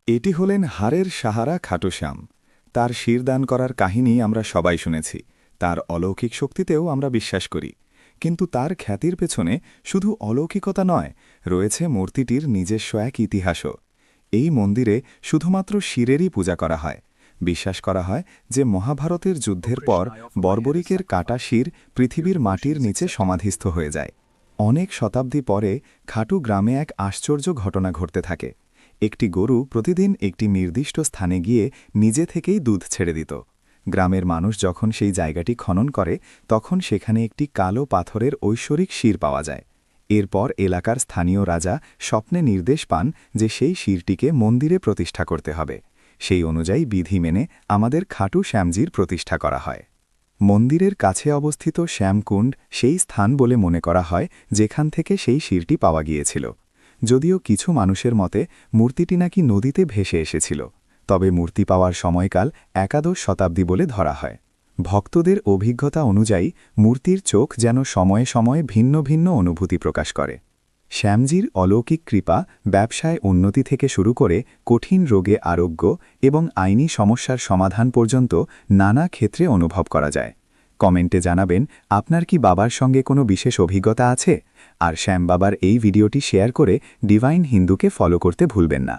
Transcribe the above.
এটি হলেন হাড়ের সাহারা খাটু শ্যাম। তার শিরদান করার কাহিনী আমরা সবাই শুনেছি, তার অলৌকিক শক্তিতেও আমরা বিশ্বাস করি। কিন্তু তার খ্যাতির পেছনে শুধু অলৌকিকতা নয়, রয়েছে মূর্তিটির নিজস্ব এক ইতিহাসও। এই মন্দিরে শুধুমাত্র শিরেরই পূজা করা হয়। বিশ্বাস করা হয় যে মহাভারতের যুদ্ধের পর বর্বরিকের কাটা শির পৃথিবীর মাটির নিচে সমাধিস্থ হয়ে যায়। অনেক শতাব্দী পরে খাটু গ্রামে এক আশ্চর্য ঘটনা ঘটতে থাকে। একটি গরু প্রতিদিন একটি নির্দিষ্ট স্থানে গিয়ে নিজে থেকেই দুধ ছেড়ে দিত। গ্রামের মানুষ যখন সেই জায়গাটি খনন করে, তখন সেখানে একটি কালো পাথরের ঐশ্বরিক শির পাওয়া যায়। এরপর এলাকার স্থানীয় রাজা স্বপ্নে নির্দেশ পান যে সেই শিরটিকে মন্দিরে প্রতিষ্ঠা করতে হবে। সেই অনুযায়ী বিধি মেনে আমাদের খাটু শ্যামজির প্রতিষ্ঠা করা হয়। মন্দিরের কাছে অবস্থিত শ্যামকুণ্ড সেই স্থান বলে মনে করা হয় যেখান থেকে সেই শিরটি পাওয়া গিয়েছিল। যদিও কিছু মানুষের মতে মূর্তিটি নাকি নদীতে ভেসে এসেছিল, তবে মূর্তি পাওয়ার সময়কাল একাদশ শতাব্দী বলে ধরা হয়। ভক্তদের অভিজ্ঞতা অনুযায়ী মূর্তির চোখ যেন সময়ে সময়ে ভিন্ন ভিন্ন অনুভূতি প্রকাশ করে। শ্যামজির অলৌকিক কৃপা ব্যবসায় উন্নতি থেকে শুরু করে কঠিন রোগে আরোগ্য এবং আইনি সমস্যার সমাধান পর্যন্ত নানা ক্ষেত্রে অনুভব করা যায়। কমেন্টে জানাবেন আপনার কি বাবার সঙ্গে কোনো বিশেষ অভিজ্ঞতা আছে, আর শ্যাম বাবার এই ভিডিওটি শেয়ার করে ডিভাইন হিন্দুকে ফলো করতে ভুলবেন না।